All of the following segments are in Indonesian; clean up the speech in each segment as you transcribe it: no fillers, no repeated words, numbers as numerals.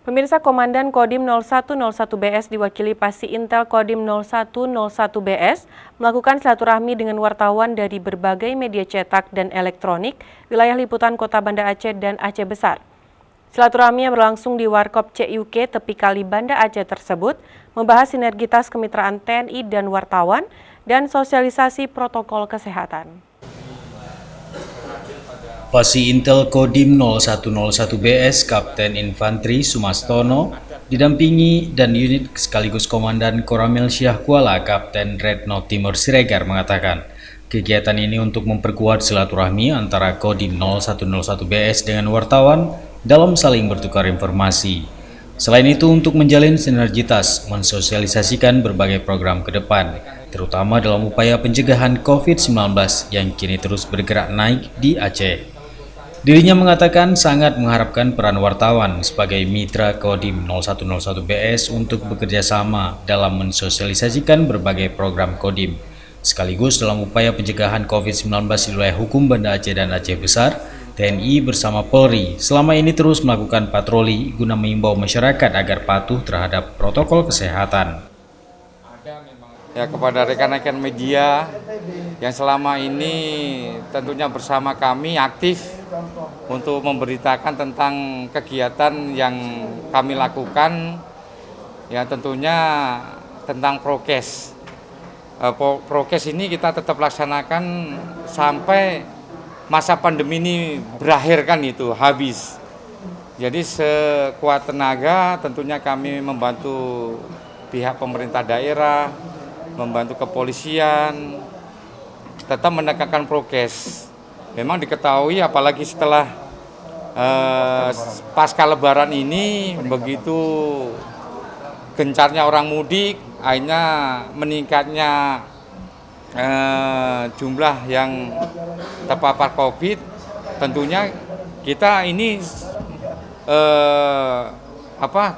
Pemirsa, Komandan Kodim 0101BS diwakili Pasi Intel Kodim 0101BS melakukan silaturahmi dengan wartawan dari berbagai media cetak dan elektronik wilayah liputan Kota Banda Aceh dan Aceh Besar. Silaturahmi yang berlangsung di Warkop CUK tepi Kali Banda Aceh tersebut membahas sinergitas kemitraan TNI dan wartawan dan sosialisasi protokol kesehatan. Pasi Intel Kodim 0101BS Kapten Infantri Sumastono didampingi dan unit sekaligus Komandan Koramil Syahkuala Kapten Retno Timur Siregar mengatakan, kegiatan ini untuk memperkuat silaturahmi antara Kodim 0101BS dengan wartawan dalam saling bertukar informasi. Selain itu untuk menjalin sinergitas, mensosialisasikan berbagai program ke depan, terutama dalam upaya pencegahan COVID-19 yang kini terus bergerak naik di Aceh. Dirinya mengatakan sangat mengharapkan peran wartawan sebagai mitra Kodim 0101BS untuk bekerja sama dalam mensosialisasikan berbagai program Kodim. Sekaligus dalam upaya pencegahan COVID-19 di wilayah hukum Banda Aceh dan Aceh Besar, TNI bersama Polri selama ini terus melakukan patroli guna mengimbau masyarakat agar patuh terhadap protokol kesehatan. Ya, kepada rekan-rekan media yang selama ini tentunya bersama kami aktif untuk memberitakan tentang kegiatan yang kami lakukan, ya tentunya tentang prokes. Prokes ini kita tetap laksanakan sampai masa pandemi ini berakhir, kan itu habis. Jadi sekuat tenaga tentunya kami membantu pihak pemerintah daerah, membantu kepolisian, tetap menegakkan prokes. Memang diketahui apalagi setelah pasca lebaran ini begitu gencarnya orang mudik, akhirnya meningkatnya jumlah yang terpapar COVID. Tentunya kita ini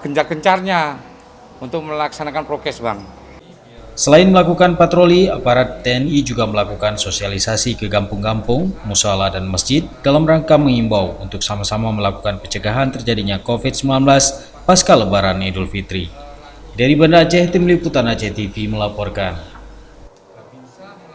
gencar-gencarnya untuk melaksanakan prokes, Bang. Selain melakukan patroli, aparat TNI juga melakukan sosialisasi ke kampung-kampung, musala dan masjid dalam rangka mengimbau untuk sama-sama melakukan pencegahan terjadinya COVID-19 pasca Lebaran Idul Fitri. Dari Banda Aceh, Tim Liputan Aceh TV melaporkan.